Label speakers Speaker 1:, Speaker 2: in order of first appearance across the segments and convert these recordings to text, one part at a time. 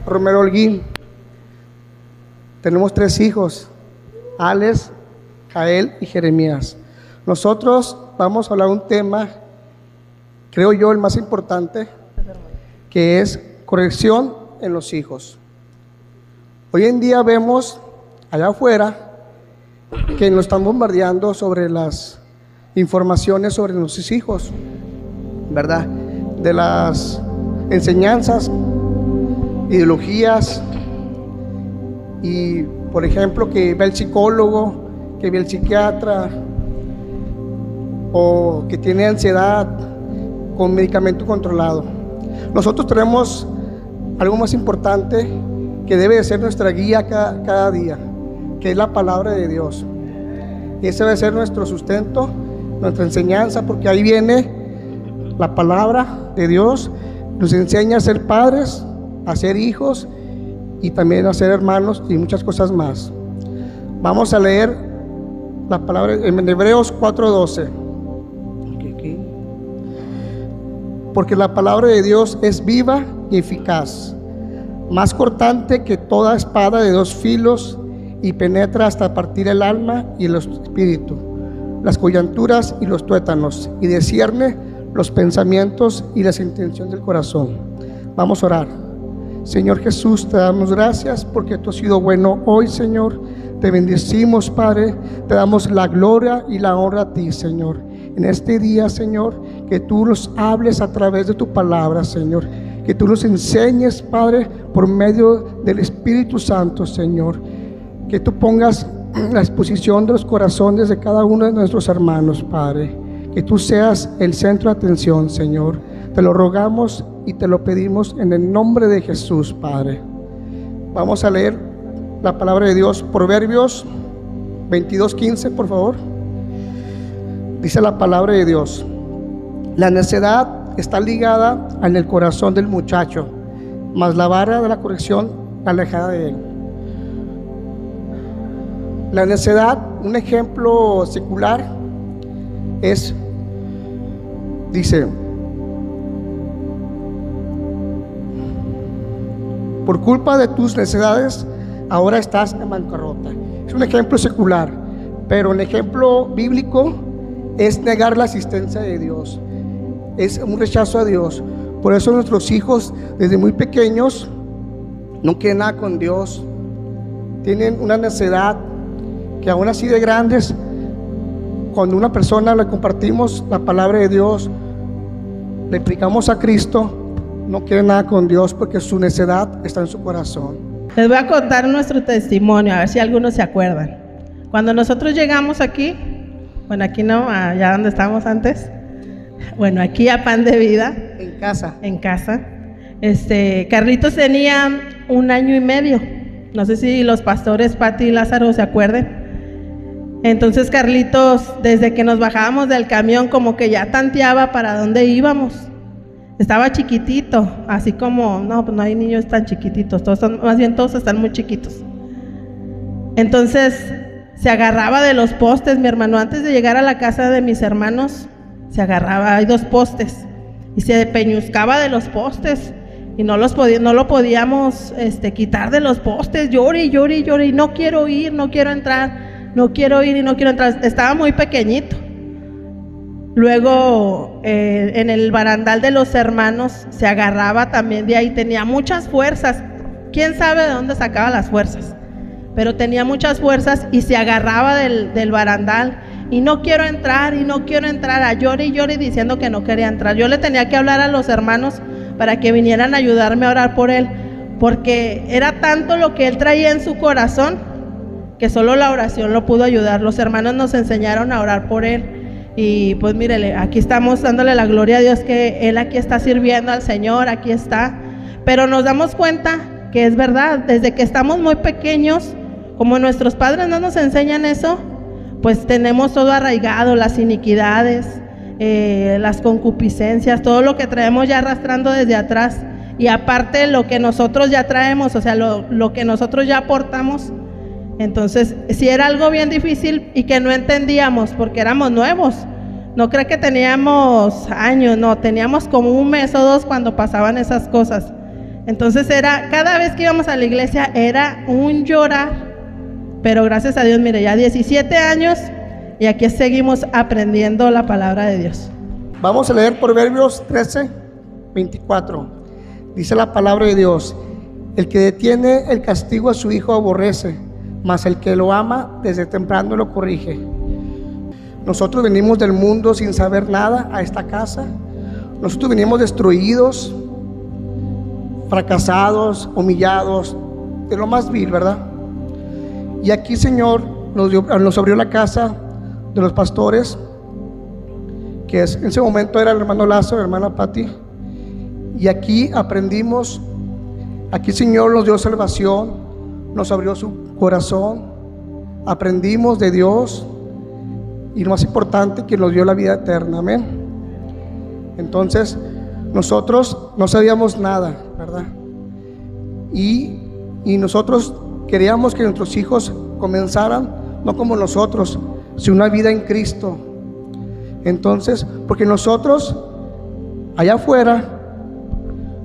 Speaker 1: Romero Holguín. Tenemos 3 hijos, Alex, Jael y Jeremías. Nosotros vamos a hablar de un tema, creo yo, el más importante, que es corrección en los hijos. Hoy en día vemos allá afuera que nos están bombardeando sobre las informaciones sobre nuestros hijos, ¿verdad? De las enseñanzas, ideologías, y por ejemplo que ve el psicólogo, que ve el psiquiatra, o que tiene ansiedad con medicamento controlado. Nosotros tenemos algo más importante que debe de ser nuestra guía cada día, que es la palabra de Dios. Y ese debe ser nuestro sustento, nuestra enseñanza, porque ahí viene la palabra de Dios, nos enseña a ser padres, a ser hijos y también a ser hermanos y muchas cosas más. Vamos a leer la palabra en Hebreos 4:12. Porque la palabra de Dios es viva y eficaz, más cortante que toda espada de 2 filos, y penetra hasta partir el alma y el espíritu, las coyunturas y los tuétanos, y discierne los pensamientos y las intenciones del corazón. Vamos a orar. Señor Jesús, te damos gracias porque tú has sido bueno hoy, Señor. Te bendecimos, Padre. Te damos la gloria y la honra a ti, Señor. En este día, Señor, que tú nos hables a través de tu palabra, Señor. Que tú nos enseñes, Padre, por medio del Espíritu Santo, Señor. Que tú pongas la exposición de los corazones de cada uno de nuestros hermanos, Padre. Que tú seas el centro de atención, Señor. Te lo rogamos y te lo pedimos en el nombre de Jesús, Padre. Vamos a leer la palabra de Dios, Proverbios 22:15, por favor. Dice la palabra de Dios: la necedad está ligada en el corazón del muchacho, mas la vara de la corrección alejada de él. La necedad, un ejemplo secular, dice: por culpa de tus necedades, ahora estás en bancarrota. Es un ejemplo secular, pero el ejemplo bíblico es negar la asistencia de Dios, es un rechazo a Dios. Por eso nuestros hijos, desde muy pequeños, no quieren nada con Dios, tienen una necedad que aún así de grandes, cuando una persona le compartimos la palabra de Dios, le explicamos a Cristo, no quiere nada con Dios porque su necedad está en su corazón.
Speaker 2: Les voy a contar nuestro testimonio, a ver si algunos se acuerdan. Cuando nosotros llegamos aquí, bueno, aquí no, allá donde estábamos antes, bueno, aquí a Pan de Vida. En casa. Carlitos tenía 1 año y medio. No sé si los pastores Pati y Lázaro se acuerden. Entonces Carlitos, desde que nos bajábamos del camión, como que ya tanteaba para dónde íbamos. Estaba chiquitito, así como, no, pues no hay niños tan chiquititos, todos están muy chiquitos. Entonces se agarraba de los postes, mi hermano, antes de llegar a la casa de mis hermanos, se agarraba, hay 2 postes, y se peñuscaba de los postes, y no lo podíamos quitar de los postes, llore, y no quiero ir, no quiero entrar, no quiero ir y no quiero entrar, estaba muy pequeñito. Luego en el barandal de los hermanos se agarraba también de ahí, tenía muchas fuerzas, quién sabe de dónde sacaba las fuerzas, pero tenía muchas fuerzas y se agarraba del barandal y no quiero entrar, a llore y llore diciendo que no quería entrar. Yo le tenía que hablar a los hermanos para que vinieran a ayudarme a orar por él, porque era tanto lo que él traía en su corazón que solo la oración lo pudo ayudar. Los hermanos nos enseñaron a orar por él. Y pues mírele, aquí estamos dándole la gloria a Dios que Él aquí está sirviendo al Señor, aquí está. Pero nos damos cuenta que es verdad, desde que estamos muy pequeños, como nuestros padres no nos enseñan eso, pues tenemos todo arraigado, las iniquidades, las concupiscencias, todo lo que traemos ya arrastrando desde atrás, y aparte lo que nosotros ya traemos, o sea, lo que nosotros ya aportamos. Entonces, sí era algo bien difícil y que no entendíamos porque éramos nuevos. No creo que teníamos años, no, teníamos como un mes o dos cuando pasaban esas cosas. Entonces cada vez que íbamos a la iglesia era un llorar, pero gracias a Dios, mire, ya 17 años y aquí seguimos aprendiendo la palabra de Dios.
Speaker 1: Vamos a leer Proverbios 13, 24. Dice la palabra de Dios: el que detiene el castigo a su hijo aborrece, mas el que lo ama desde temprano lo corrige. Nosotros venimos del mundo sin saber nada a esta casa. Nosotros venimos destruidos, fracasados, humillados, de lo más vil, ¿verdad? Y aquí, Señor, nos abrió la casa de los pastores, que en ese momento era el hermano Lázaro, la hermana Patti, y aquí aprendimos. Aquí, Señor, nos dio salvación, nos abrió su corazón, aprendimos de Dios, y lo más importante, que nos dio la vida eterna, amén. Entonces, nosotros no sabíamos nada, ¿verdad? Y nosotros queríamos que nuestros hijos comenzaran, no como nosotros, sino una vida en Cristo. Entonces, porque nosotros, allá afuera,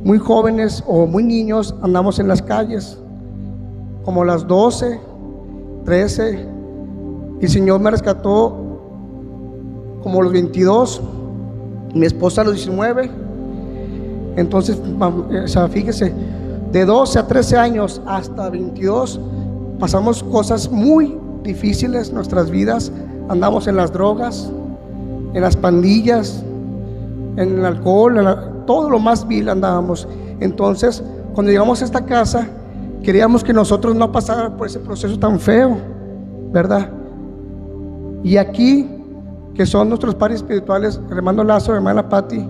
Speaker 1: muy jóvenes o muy niños, andamos en las calles, como las 12, 13, y el Señor me rescató como a los 22, mi esposa a los 19. Entonces, o sea, fíjese, de 12 a 13 años hasta 22 pasamos cosas muy difíciles en nuestras vidas. Andamos en las drogas, en las pandillas, en el alcohol, todo lo más vil andábamos. Entonces, cuando llegamos a esta casa, queríamos que nosotros no pasáramos por ese proceso tan feo, ¿verdad? Y aquí, que son nuestros padres espirituales, el hermano Lázaro, la hermana Patti,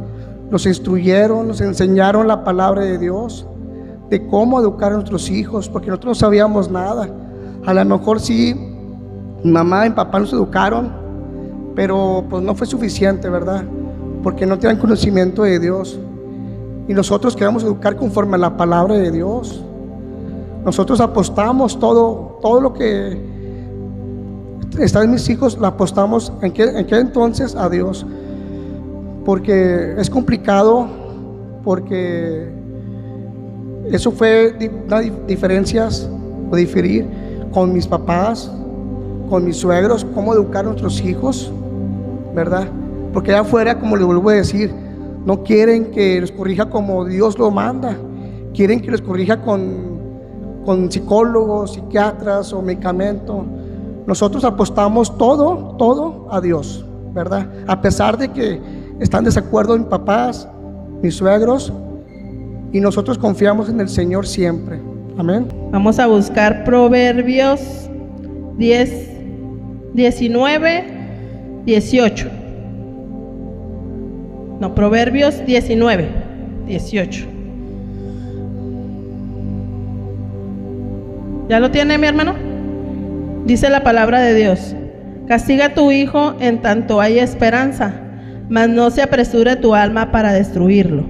Speaker 1: nos instruyeron, nos enseñaron la palabra de Dios, de cómo educar a nuestros hijos, porque nosotros no sabíamos nada. A lo mejor sí, mi mamá y mi papá nos educaron, pero pues no fue suficiente, ¿verdad? Porque no tenían conocimiento de Dios. Y nosotros queremos educar conforme a la palabra de Dios. Nosotros apostamos todo lo que está en mis hijos, lo apostamos en qué entonces a Dios, porque es complicado, porque eso fue diferencias o diferir con mis papás, con mis suegros, cómo educar a nuestros hijos, ¿verdad? Porque allá afuera, como les vuelvo a decir, no quieren que los corrija como Dios lo manda, quieren que los corrija con psicólogos, psiquiatras o medicamentos. Nosotros apostamos todo a Dios, ¿verdad? A pesar de que están en desacuerdo mis papás, mis suegros, y nosotros confiamos en el Señor siempre. Amén.
Speaker 2: Vamos a buscar Proverbios 10, 19, 18. No, Proverbios 19, 18. ¿Ya lo tiene, mi hermano? Dice la palabra de Dios: castiga a tu hijo en tanto hay esperanza, mas no se apresure tu alma para destruirlo.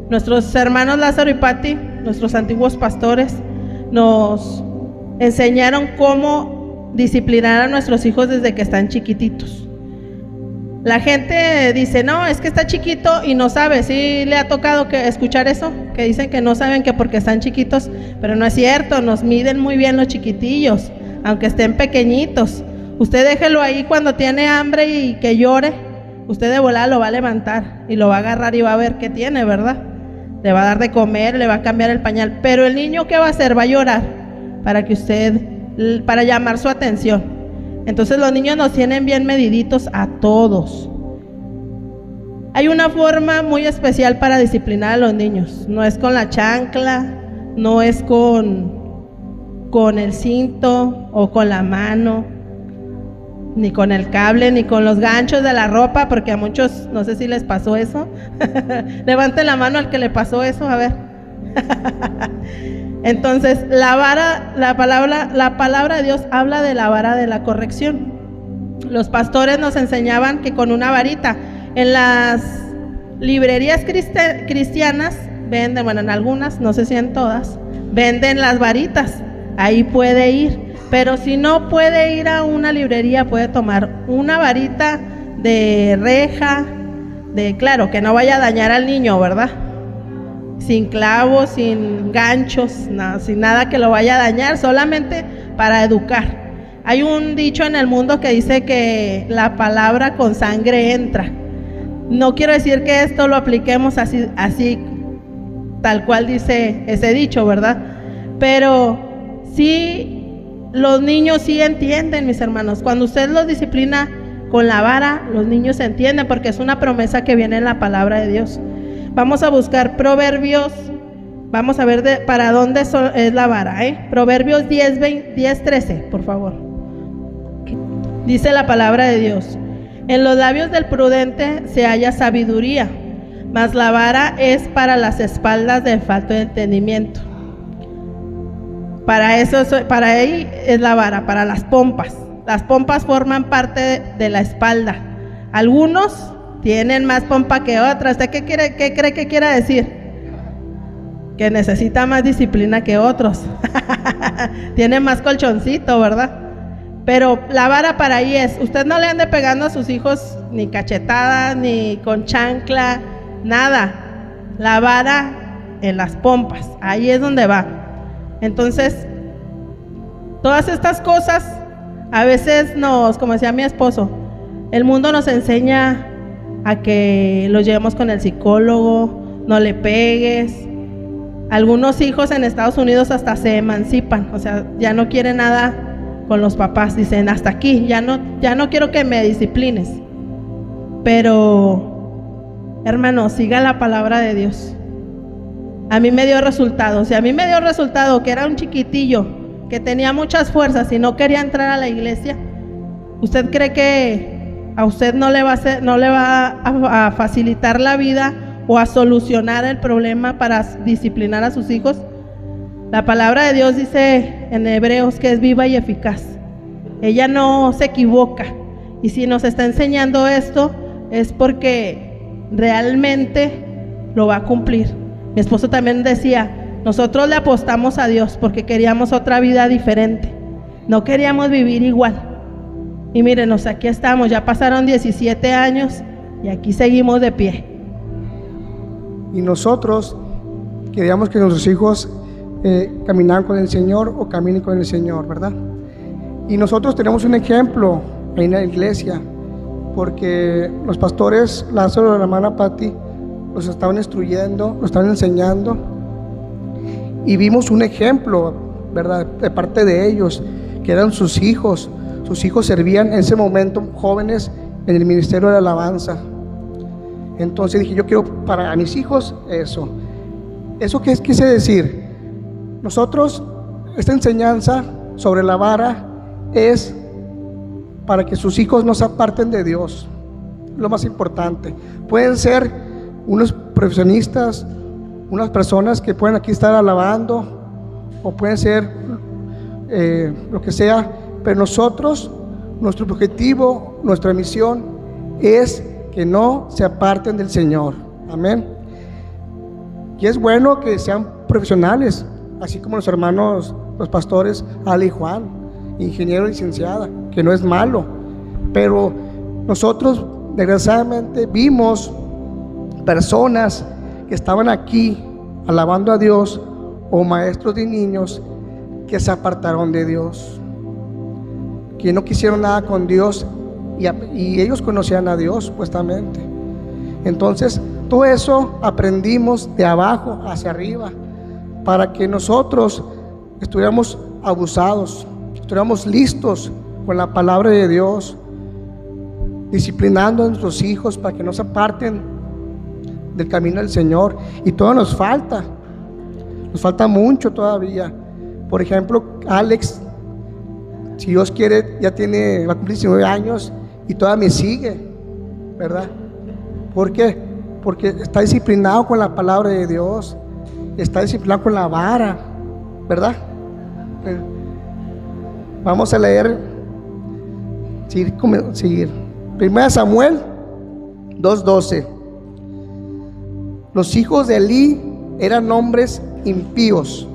Speaker 2: Nuestros hermanos Lázaro y Patti, nuestros antiguos pastores, nos enseñaron cómo disciplinar a nuestros hijos desde que están chiquititos. La gente dice, no, es que está chiquito y no sabe. ¿Sí le ha tocado escuchar eso? Que dicen que no saben que porque están chiquitos, pero no es cierto, nos miden muy bien los chiquitillos, aunque estén pequeñitos. Usted déjelo ahí cuando tiene hambre y que llore, usted de volada lo va a levantar y lo va a agarrar y va a ver qué tiene, ¿verdad? Le va a dar de comer, le va a cambiar el pañal, pero el niño, ¿qué va a hacer? Va a llorar para llamar su atención. Entonces los niños nos tienen bien mediditos a todos. Hay una forma muy especial para disciplinar a los niños. No es con la chancla, no es con el cinto o con la mano, ni con el cable, ni con los ganchos de la ropa, porque a muchos, no sé si les pasó eso. Levanten la mano al que le pasó eso, a ver. Entonces, la palabra de Dios habla de la vara de la corrección. Los pastores nos enseñaban que con una varita, en las librerías cristianas venden, bueno, en algunas, no sé si en todas, venden las varitas, ahí puede ir. Pero si no puede ir a una librería, puede tomar una varita de reja, claro, que no vaya a dañar al niño, ¿verdad? Sin clavos, sin ganchos, sin nada que lo vaya a dañar, solamente para educar. Hay un dicho en el mundo que dice que la palabra con sangre entra. No quiero decir que esto lo apliquemos así tal cual dice ese dicho, ¿verdad? Pero sí, los niños sí entienden, mis hermanos. Cuando usted los disciplina con la vara, los niños entienden, porque es una promesa que viene en la palabra de Dios. Vamos a buscar Proverbios, vamos a ver para dónde es la vara, Proverbios 10:13, por favor. Dice la palabra de Dios: en los labios del prudente se halla sabiduría, mas la vara es para las espaldas del falto de entendimiento. Para ahí es la vara, para las pompas. Las pompas forman parte de la espalda. Algunos tienen más pompa que otras. ¿Usted qué cree que quiera decir? Que necesita más disciplina que otros. Tiene más colchoncito, ¿verdad? Pero la vara para ahí es. Usted no le ande pegando a sus hijos ni cachetada, ni con chancla, nada. La vara en las pompas, ahí es donde va. Entonces, todas estas cosas, a veces como decía mi esposo, el mundo nos enseña a que lo llevemos con el psicólogo, no le pegues. Algunos hijos en Estados Unidos hasta se emancipan, o sea, ya no quieren nada con los papás, dicen hasta aquí, ya no quiero que me disciplines. Pero, hermano, siga la palabra de Dios. A mí me dio resultados. Si a mí me dio resultado que era un chiquitillo que tenía muchas fuerzas y no quería entrar a la iglesia, ¿usted cree que a usted no le va a facilitar la vida o a solucionar el problema para disciplinar a sus hijos? La palabra de Dios dice en Hebreos que es viva y eficaz. Ella no se equivoca. Y si nos está enseñando esto es porque realmente lo va a cumplir. Mi esposo también decía, nosotros le apostamos a Dios porque queríamos otra vida diferente, no queríamos vivir igual. Y mírenos, aquí estamos, ya pasaron 17 años y aquí seguimos de pie.
Speaker 1: Y nosotros queríamos que nuestros hijos caminaran con el Señor o caminen con el Señor, ¿verdad? Y nosotros tenemos un ejemplo ahí en la iglesia, porque los pastores Lázaro y la hermana Patti los estaban instruyendo, los estaban enseñando, y vimos un ejemplo, ¿verdad?, de parte de ellos, que eran sus hijos. Sus hijos servían en ese momento, jóvenes, en el ministerio de la alabanza. Entonces dije, yo quiero para mis hijos eso. ¿Eso qué quise decir? Nosotros, esta enseñanza sobre la vara es para que sus hijos no se aparten de Dios, lo más importante. Pueden ser unos profesionistas, unas personas que pueden aquí estar alabando, o pueden ser lo que sea, pero nosotros, nuestro objetivo, nuestra misión es que no se aparten del Señor. Amén. Y es bueno que sean profesionales, así como los hermanos, los pastores Ale y Juan, ingeniero y licenciada, que no es malo, pero nosotros desgraciadamente vimos personas que estaban aquí alabando a Dios, o maestros de niños que se apartaron de Dios, que no quisieron nada con Dios, y ellos conocían a Dios supuestamente. Entonces todo eso aprendimos de abajo hacia arriba, para que nosotros estuviéramos abusados, estuviéramos listos con la palabra de Dios, disciplinando a nuestros hijos para que no se aparten del camino del Señor. Y todo nos falta mucho todavía. Por ejemplo, Alex, si Dios quiere, va a cumplir 19 años y todavía me sigue, ¿verdad? ¿Por qué? Porque está disciplinado con la palabra de Dios, está disciplinado con la vara, ¿verdad? Vamos a leer, seguir. 1 Samuel 2:12. Los hijos de Elí eran hombres impíos,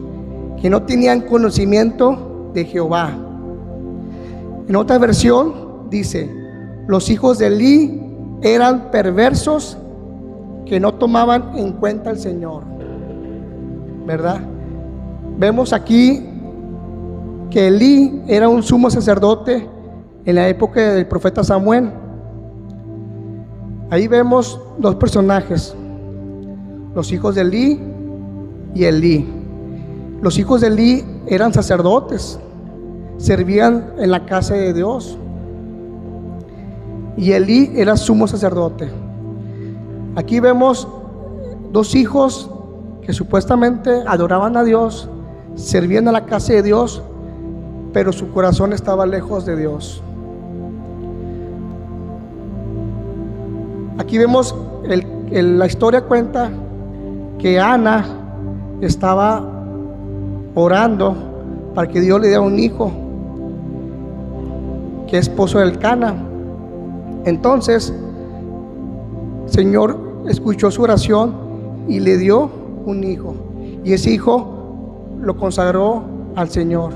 Speaker 1: que no tenían conocimiento de Jehová. En otra versión dice: los hijos de Elí eran perversos, que no tomaban en cuenta al Señor. ¿Verdad? Vemos aquí que Elí era un sumo sacerdote en la época del profeta Samuel. Ahí vemos dos personajes, los hijos de Elí y Elí. Los hijos de Elí eran sacerdotes, servían en la casa de Dios, y Elí era sumo sacerdote. Aquí vemos dos hijos que supuestamente adoraban a Dios, servían a la casa de Dios, pero su corazón estaba lejos de Dios. Aquí vemos la historia cuenta que Ana estaba orando para que Dios le diera un hijo, que es esposo del Cana. Entonces el Señor escuchó su oración y le dio un hijo, y ese hijo lo consagró al Señor.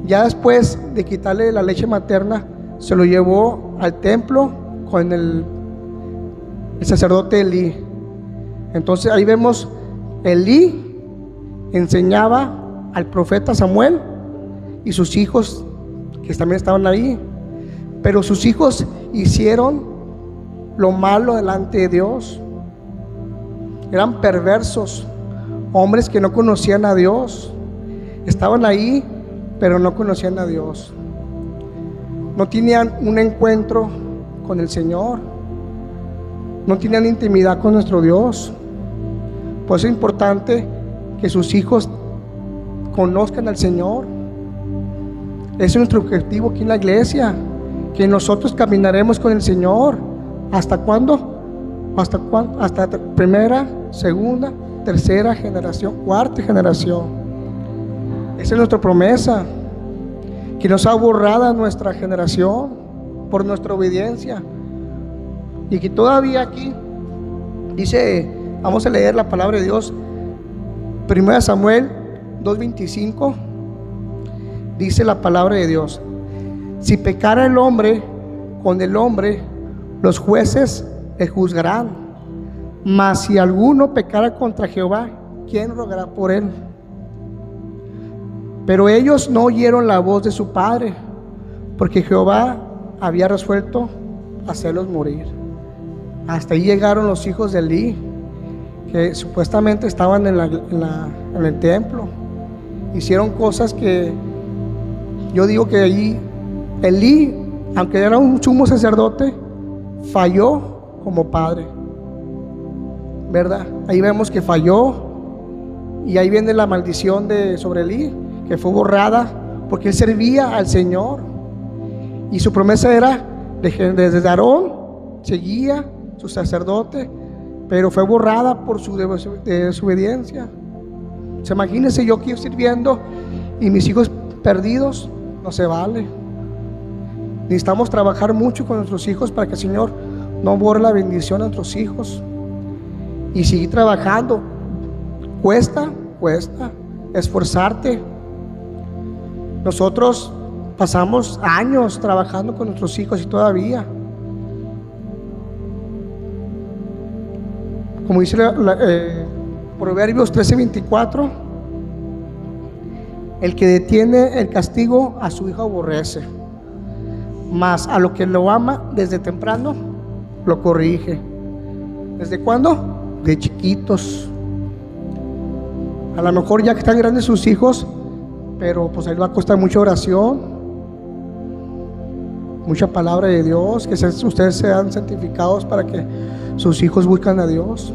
Speaker 1: Ya después de quitarle la leche materna, se lo llevó al templo con el sacerdote Elí. Entonces ahí vemos Elí enseñaba al profeta Samuel y sus hijos, que también estaban ahí, pero sus hijos hicieron lo malo delante de Dios. Eran perversos, hombres que no conocían a Dios. Estaban ahí, pero no conocían a Dios. No tenían un encuentro con el Señor. No tenían intimidad con nuestro Dios. Por eso es importante que sus hijos conozcan al Señor. Ese es nuestro objetivo aquí en la iglesia, que nosotros caminaremos con el Señor. ¿Hasta cuándo? Hasta primera, segunda, tercera generación, cuarta generación. Esa es nuestra promesa, que nos ha borrado nuestra generación por nuestra obediencia, y que todavía aquí dice, vamos a leer la palabra de Dios, 1 Samuel 2:25, dice la palabra de Dios: si pecara el hombre con el hombre, los jueces le juzgarán, mas si alguno pecara contra Jehová, ¿quién rogará por él? Pero ellos no oyeron la voz de su padre, porque Jehová había resuelto hacerlos morir. Hasta ahí llegaron los hijos de Elí, que supuestamente estaban en el templo. Hicieron cosas que yo digo que allí Elí, aunque era un sumo sacerdote, falló como padre, ¿verdad? Ahí vemos que falló, y ahí viene la maldición sobre Elí, que fue borrada porque él servía al Señor, y su promesa era desde Aarón seguía su sacerdote, pero fue borrada por su desobediencia. Imagínense yo aquí sirviendo y mis hijos perdidos. No se vale. Necesitamos trabajar mucho con nuestros hijos para que el Señor no borre la bendición a nuestros hijos, y seguir trabajando. Cuesta esforzarte. Nosotros pasamos años trabajando con nuestros hijos y todavía, como dice Proverbios 13:24, el que detiene el castigo a su hijo aborrece, mas a lo que lo ama desde temprano lo corrige. ¿Desde cuándo? De chiquitos. A lo mejor ya que están grandes sus hijos, pero pues ahí va a costar mucha oración, mucha palabra de Dios, que ustedes sean santificados para que sus hijos busquen a Dios.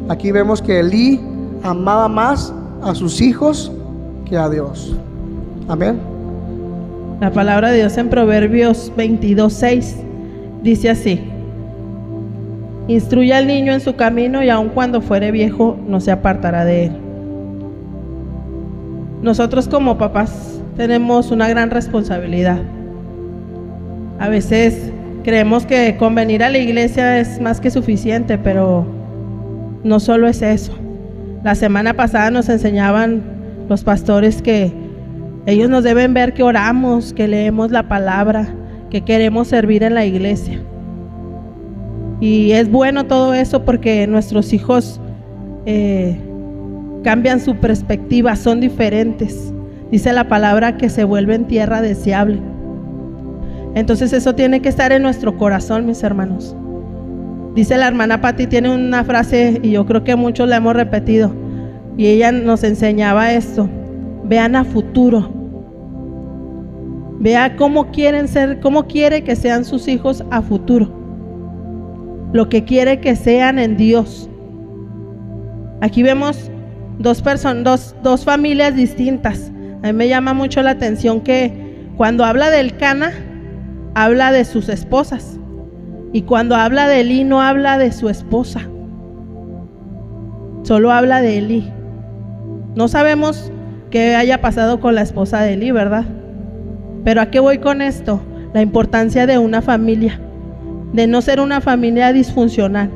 Speaker 1: Aquí vemos que Elí amaba más a sus hijos que a Dios. Amén.
Speaker 2: La palabra de Dios en Proverbios 22:6 dice así: instruye al niño en su camino, y aun cuando fuere viejo no se apartará de él. Nosotros como papás tenemos una gran responsabilidad. A veces creemos que con venir a la iglesia es más que suficiente, pero no solo es eso. La semana pasada nos enseñaban los pastores que ellos nos deben ver que oramos, que leemos la palabra, que queremos servir en la iglesia. Y es bueno todo eso porque nuestros hijos cambian su perspectiva, son diferentes. Dice la palabra que se vuelven tierra deseable. Entonces eso tiene que estar en nuestro corazón, mis hermanos. Dice la hermana Pati, tiene una frase y yo creo que muchos la hemos repetido, y ella nos enseñaba esto: vean a futuro. Vea cómo quieren ser, cómo quiere que sean sus hijos a futuro, lo que quiere que sean en Dios. Aquí vemos dos familias distintas. A mí me llama mucho la atención que cuando habla del Cana, habla de sus esposas, y cuando habla de Elí no habla de su esposa, solo habla de Elí. No sabemos qué haya pasado con la esposa de Elí, ¿verdad? Pero ¿a qué voy con esto? La importancia de una familia, de no ser una familia disfuncional.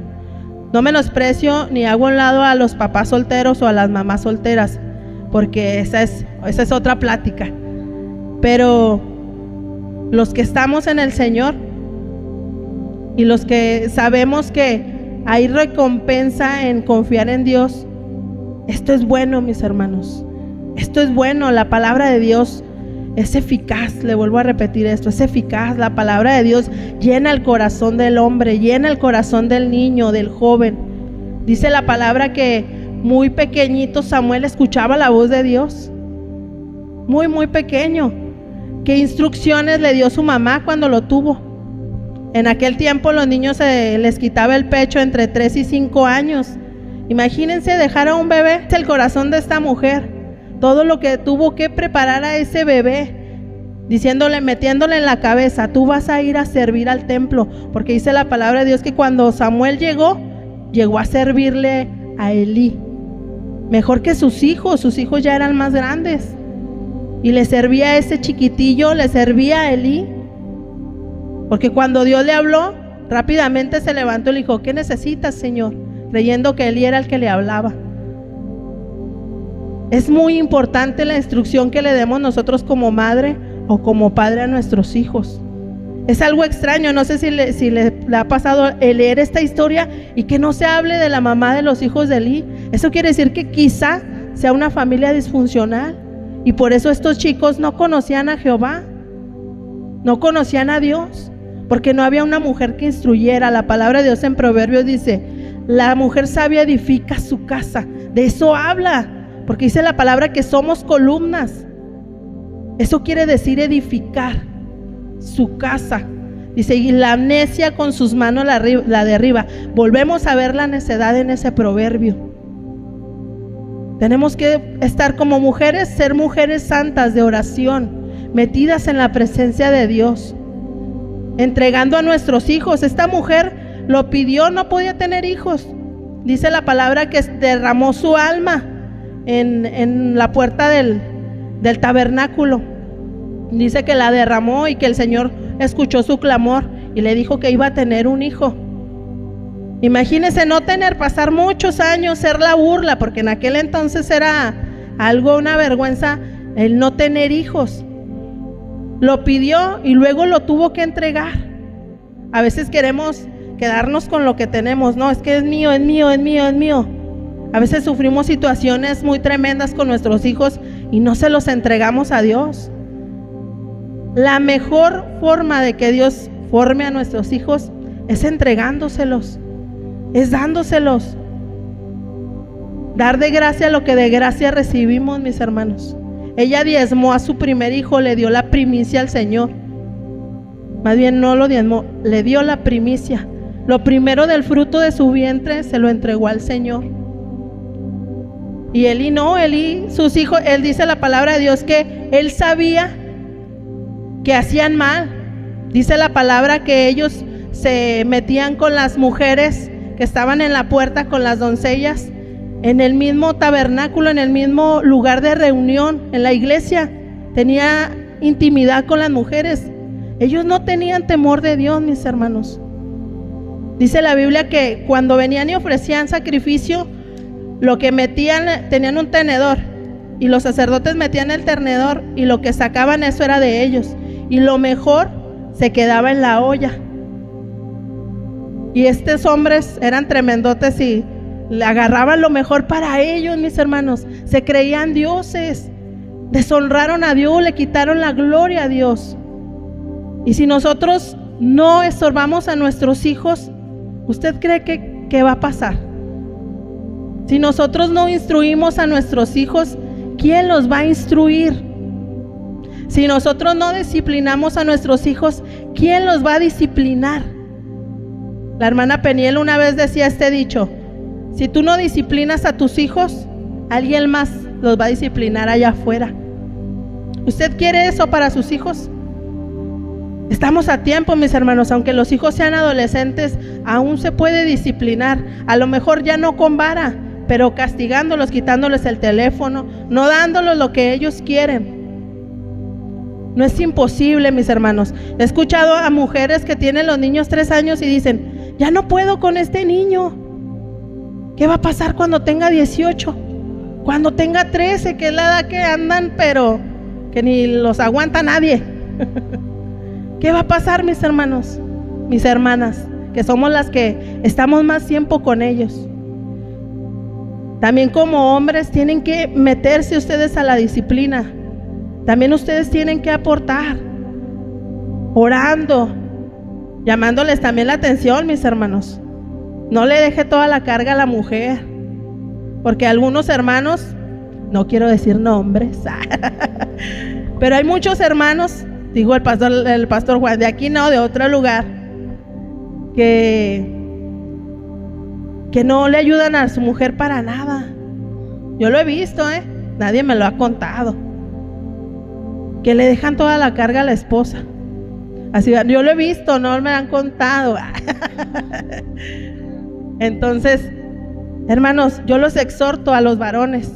Speaker 2: No menosprecio ni hago a un lado a los papás solteros o a las mamás solteras, porque esa es otra plática. Pero los que estamos en el Señor y los que sabemos que hay recompensa en confiar en Dios, esto es bueno, mis hermanos. Esto es bueno. La palabra de Dios es eficaz. Le vuelvo a repetir esto: es eficaz. La palabra de Dios llena el corazón del hombre, llena el corazón del niño, del joven. Dice la palabra que muy pequeñito Samuel escuchaba la voz de Dios, muy pequeño. ¿Qué instrucciones le dio su mamá cuando lo tuvo? En aquel tiempo los niños se les quitaba el pecho entre 3 y 5 años. Imagínense dejar a un bebé. El corazón de esta mujer, todo lo que tuvo que preparar a ese bebé, diciéndole, metiéndole en la cabeza: tú vas a ir a servir al templo, porque dice la palabra de Dios que cuando Samuel llegó a servirle a Elí, mejor que sus hijos ya eran más grandes, y le servía a ese chiquitillo, le servía a Elí, porque cuando Dios le habló, rápidamente se levantó y le dijo: ¿qué necesitas, Señor?, creyendo que Elí era el que le hablaba. Es muy importante la instrucción que le demos nosotros como madre o como padre a nuestros hijos. Es algo extraño, no sé si le ha pasado el leer esta historia y que no se hable de la mamá de los hijos de Elí. Eso quiere decir que quizá sea una familia disfuncional, y por eso estos chicos no conocían a Jehová, no conocían a Dios, porque no había una mujer que instruyera. La palabra de Dios en Proverbios dice: la mujer sabia edifica su casa. De eso habla, porque dice la palabra que somos columnas. Eso quiere decir edificar su casa. Dice: y la necia con sus manos la derriba. Volvemos a ver la necedad en ese proverbio. Tenemos que estar como mujeres, ser mujeres santas de oración, metidas en la presencia de Dios, entregando a nuestros hijos. Esta mujer lo pidió, no podía tener hijos. Dice la palabra que derramó su alma en la puerta del tabernáculo. Dice que la derramó y que el Señor escuchó su clamor y le dijo que iba a tener un hijo. Imagínense no tener, pasar muchos años, ser la burla, porque en aquel entonces era algo, una vergüenza el no tener hijos. Lo pidió y luego lo tuvo que entregar. A veces queremos quedarnos con lo que tenemos. No, es que es mío, es mío, es mío, es mío. A veces sufrimos situaciones muy tremendas con nuestros hijos y no se los entregamos a Dios. La mejor forma de que Dios forme a nuestros hijos es entregándoselos, es dándoselos. Dar de gracia lo que de gracia recibimos, mis hermanos. Ella diezmó a su primer hijo, le dio la primicia al Señor. Más bien no lo diezmó, le dio la primicia. Lo primero del fruto de su vientre se lo entregó al Señor. Y Elí no, Elí, sus hijos, él dice la palabra de Dios que él sabía que hacían mal. Dice la palabra que ellos se metían con las mujeres que estaban en la puerta, con las doncellas, en el mismo tabernáculo, en el mismo lugar de reunión, en la iglesia. Tenía intimidad con las mujeres. Ellos no tenían temor de Dios, mis hermanos. Dice la Biblia que cuando venían y ofrecían sacrificio, lo que metían, tenían un tenedor, y los sacerdotes metían el tenedor, y lo que sacaban eso era de ellos, y lo mejor se quedaba en la olla. Y estos hombres eran tremendotes y le agarraban lo mejor para ellos, mis hermanos. Se creían dioses, deshonraron a Dios, le quitaron la gloria a Dios. Y si nosotros no estorbamos a nuestros hijos, ¿usted cree que va a pasar? Si nosotros no instruimos a nuestros hijos, ¿quién los va a instruir? Si nosotros no disciplinamos a nuestros hijos, ¿quién los va a disciplinar? La hermana Peniel una vez decía este dicho: si tú no disciplinas a tus hijos, alguien más los va a disciplinar allá afuera. ¿Usted quiere eso para sus hijos? Estamos a tiempo, mis hermanos. Aunque los hijos sean adolescentes, aún se puede disciplinar. A lo mejor ya no con vara, pero castigándolos, quitándoles el teléfono, no dándoles lo que ellos quieren. No es imposible, mis hermanos. He escuchado a mujeres que tienen los niños 3 años y dicen: ya no puedo con este niño. ¿Qué va a pasar cuando tenga 18? Cuando tenga 13, que es la edad que andan, pero que ni los aguanta nadie. ¿Qué va a pasar, mis hermanos, mis hermanas, que somos las que estamos más tiempo con ellos? También como hombres tienen que meterse ustedes a la disciplina. También ustedes tienen que aportar, orando, llamándoles también la atención, mis hermanos. No le deje toda la carga a la mujer, porque algunos hermanos, no quiero decir nombres, pero hay muchos hermanos, digo el pastor Juan, de aquí no, de otro lugar, que no le ayudan a su mujer para nada. Yo lo he visto, nadie me lo ha contado, que le dejan toda la carga a la esposa. Así, yo lo he visto, no me han contado. Entonces, hermanos, yo los exhorto a los varones,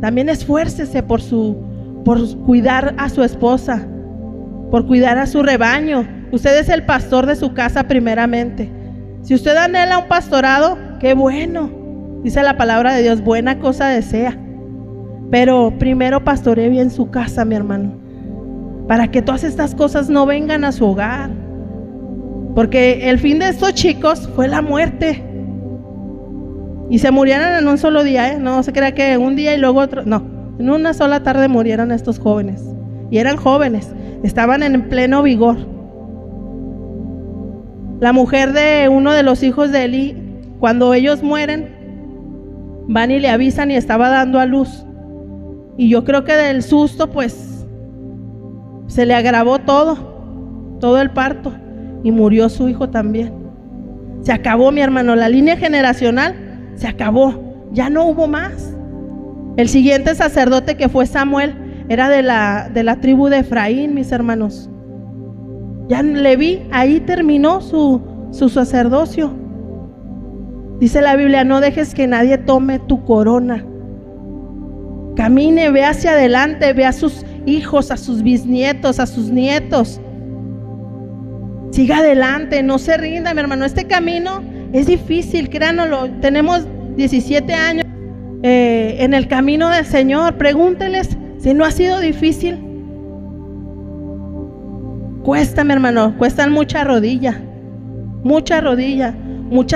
Speaker 2: también esfuércese por cuidar a su esposa, por cuidar a su rebaño. Usted es el pastor de su casa primeramente. Si usted anhela un pastorado, qué bueno. Dice la palabra de Dios: buena cosa desea. Pero primero pastoree bien su casa, mi hermano, para que todas estas cosas no vengan a su hogar. Porque el fin de estos chicos fue la muerte. Y se murieron en un solo día, no se crea que un día y luego otro. No, en una sola tarde murieron estos jóvenes. Y eran jóvenes, estaban en pleno vigor. La mujer de uno de los hijos de Eli, cuando ellos mueren, van y le avisan y estaba dando a luz. Y yo creo que del susto pues se le agravó todo el parto, y murió su hijo también. Se acabó, mi hermano, la línea generacional se acabó, ya no hubo más. El siguiente sacerdote, que fue Samuel, era de la tribu de Efraín, mis hermanos. Ya Leví, ahí terminó su sacerdocio. Dice la Biblia: no dejes que nadie tome tu corona. Camine, ve hacia adelante, ve a sus hijos, a sus bisnietos, a sus nietos. Siga adelante, no se rinda, mi hermano. Este camino es difícil, créanoslo. Tenemos 17 años en el camino del Señor. Pregúnteles si no ha sido difícil. Cuesta, mi hermano, cuestan mucha rodilla, mucha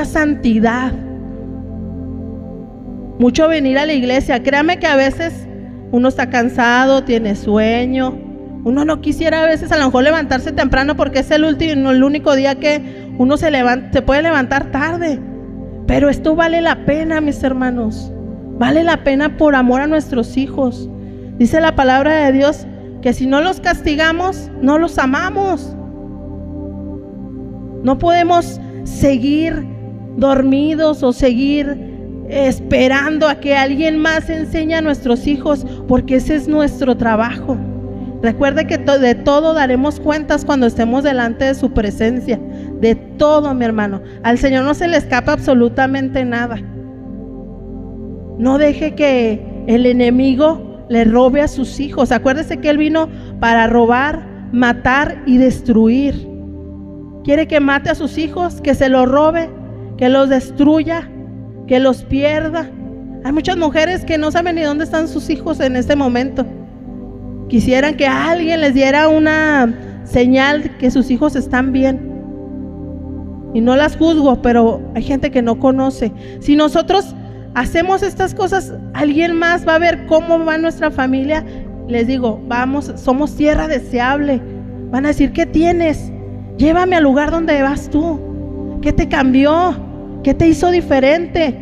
Speaker 2: santidad, mucho venir a la iglesia. Créame que a veces uno está cansado, tiene sueño. Uno no quisiera a veces a lo mejor levantarse temprano, porque es el único día que uno se puede levantar tarde. Pero esto vale la pena, mis hermanos. Vale la pena por amor a nuestros hijos. Dice la palabra de Dios que si no los castigamos, no los amamos. No podemos seguir dormidos o seguir esperando a que alguien más enseñe a nuestros hijos, porque ese es nuestro trabajo. Recuerde que de todo daremos cuentas cuando estemos delante de su presencia. De todo, mi hermano. Al Señor no se le escapa absolutamente nada. No deje que el enemigo le robe a sus hijos. Acuérdese que Él vino para robar, matar y destruir. Quiere que mate a sus hijos, que se los robe, que los destruya, que los pierda. Hay muchas mujeres que no saben ni dónde están sus hijos en este momento. Quisieran que alguien les diera una señal que sus hijos están bien. Y no las juzgo, pero hay gente que no conoce. Si nosotros hacemos estas cosas, alguien más va a ver cómo va nuestra familia. Les digo, vamos, somos tierra deseable. Van a decir, ¿qué tienes? Llévame al lugar donde vas tú. ¿Qué te cambió? ¿Qué te hizo diferente?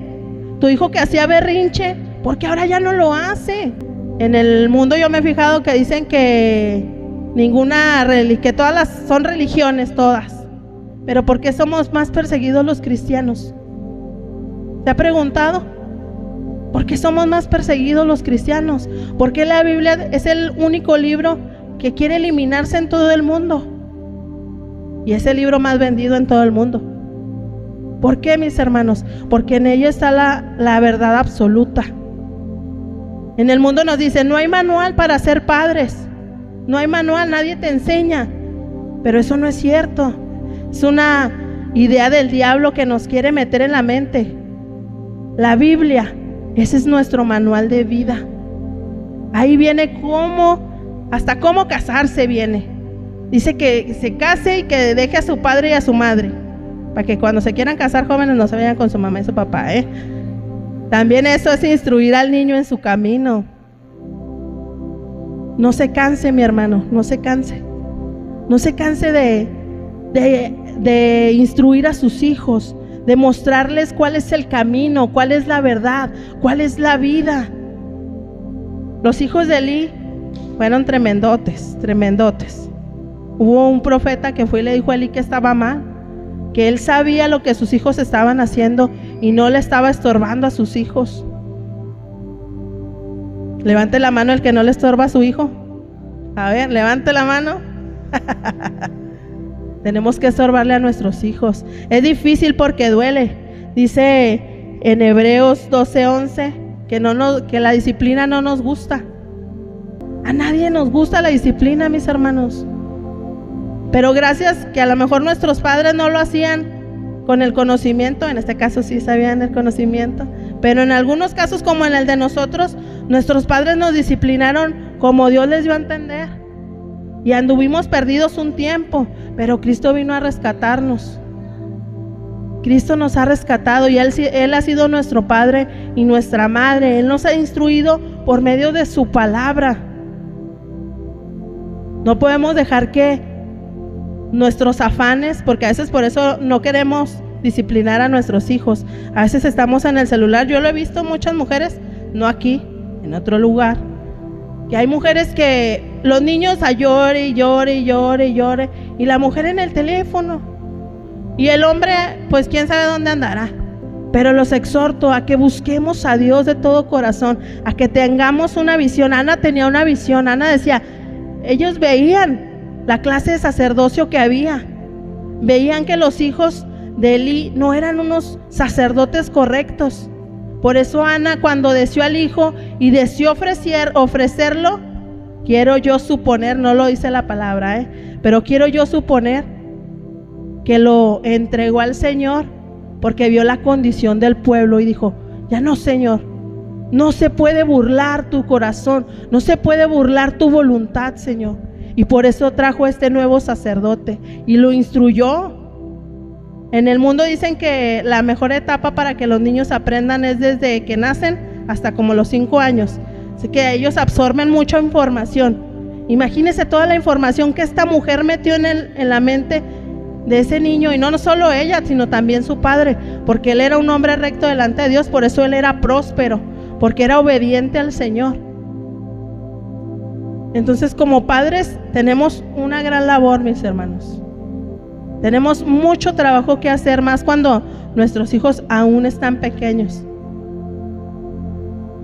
Speaker 2: Tu hijo que hacía berrinche, ¿por qué ahora ya no lo hace? En el mundo yo me he fijado que dicen que que todas las son religiones, todas. Pero ¿por qué somos más perseguidos los cristianos? ¿Se ha preguntado? ¿Por qué somos más perseguidos los cristianos? ¿Por qué la Biblia es el único libro que quiere eliminarse en todo el mundo? Y es el libro más vendido en todo el mundo. ¿Por qué, mis hermanos? Porque en ella está la verdad absoluta. En el mundo nos dicen, no hay manual para ser padres. No hay manual, nadie te enseña. Pero eso no es cierto. Es una idea del diablo que nos quiere meter en la mente. La Biblia, ese es nuestro manual de vida. Ahí viene hasta cómo casarse viene. Dice que se case y que deje a su padre y a su madre, para que cuando se quieran casar jóvenes no se vayan con su mamá y su papá, También eso es instruir al niño en su camino. No se canse, mi hermano, no se canse. No se canse de instruir a sus hijos, de mostrarles cuál es el camino, cuál es la verdad, cuál es la vida. Los hijos de Elí fueron tremendotes. Hubo un profeta que fue y le dijo a Elí que estaba mal, que él sabía lo que sus hijos estaban haciendo y no le estaba estorbando a sus hijos. Levante la mano el que no le estorba a su hijo. A ver, levante la mano. Tenemos que estorbarle a nuestros hijos. Es difícil porque duele. Dice en Hebreos 12:11 que la disciplina no nos gusta. A nadie nos gusta la disciplina, mis hermanos. Pero gracias que a lo mejor nuestros padres no lo hacían con el conocimiento, en este caso sí sabían el conocimiento, pero en algunos casos como en el de nosotros, nuestros padres nos disciplinaron como Dios les dio a entender. Y anduvimos perdidos un tiempo, pero Cristo vino a rescatarnos. Cristo nos ha rescatado y Él ha sido nuestro Padre y nuestra Madre. Él nos ha instruido por medio de su palabra. No podemos dejar que nuestros afanes, porque a veces por eso no queremos disciplinar a nuestros hijos. A veces estamos en el celular. Yo lo he visto muchas mujeres, no aquí, en otro lugar, que hay mujeres que los niños llore y la mujer en el teléfono y el hombre pues quién sabe dónde andará. Pero los exhorto a que busquemos a Dios de todo corazón, a que tengamos una visión. Ana tenía una visión. Ana decía, ellos veían la clase de sacerdocio que había, veían que los hijos de Elí no eran unos sacerdotes correctos. Por eso Ana, cuando deseó al hijo y deseó ofrecerlo, quiero yo suponer, no lo dice la palabra, pero quiero yo suponer que lo entregó al Señor porque vio la condición del pueblo y dijo, ya no, Señor, no se puede burlar tu corazón, no se puede burlar tu voluntad, Señor. Y por eso trajo este nuevo sacerdote y lo instruyó. En el mundo dicen que la mejor etapa para que los niños aprendan es desde que nacen hasta como los 5 años. Así que ellos absorben mucha información. Imagínense toda la información que esta mujer metió en la mente de ese niño, y no solo ella, sino también su padre, porque él era un hombre recto delante de Dios, por eso él era próspero, porque era obediente al Señor. Entonces, como padres tenemos una gran labor, mis hermanos. Tenemos mucho trabajo que hacer, más cuando nuestros hijos aún están pequeños.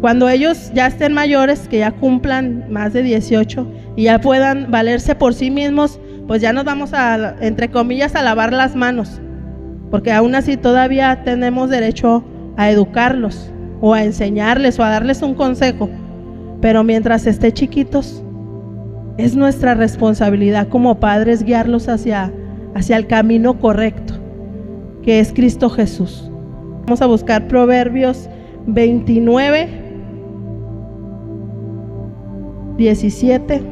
Speaker 2: Cuando ellos ya estén mayores, que ya cumplan más de 18 y ya puedan valerse por sí mismos, pues ya nos vamos a, entre comillas, a lavar las manos, porque aún así todavía tenemos derecho a educarlos o a enseñarles o a darles un consejo. Pero mientras estén chiquitos, es nuestra responsabilidad como padres guiarlos hacia el camino correcto, que es Cristo Jesús. Vamos a buscar Proverbios 29, 17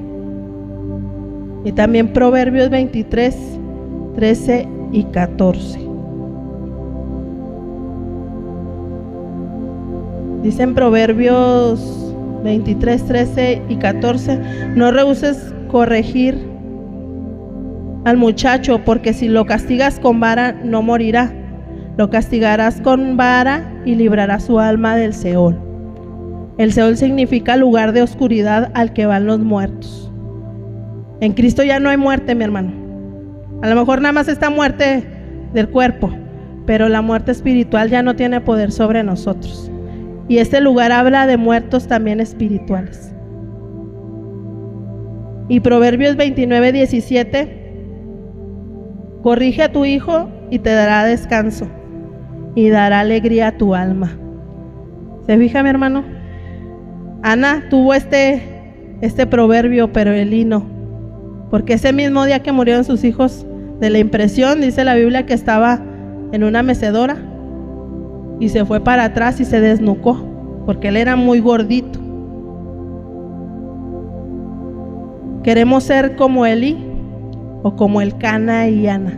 Speaker 2: y también Proverbios 23, 13 y 14. Dicen Proverbios 23, 13 y 14: no rehuses corregir al muchacho, porque si lo castigas con vara no morirá. Lo castigarás con vara y librarás su alma del Seol. El Seol significa lugar de oscuridad al que van los muertos. En Cristo ya no hay muerte, mi hermano. A lo mejor nada más está muerte del cuerpo, pero la muerte espiritual ya no tiene poder sobre nosotros. Y este lugar habla de muertos también espirituales. Y Proverbios 29, 17: corrige a tu hijo y te dará descanso y dará alegría a tu alma. ¿Se fija, mi hermano? Ana tuvo este proverbio, pero Elí no, porque ese mismo día que murieron sus hijos de la impresión, dice la Biblia que estaba en una mecedora y se fue para atrás y se desnucó, porque él era muy gordito. ¿Queremos ser como Elí o como Elcana y Ana?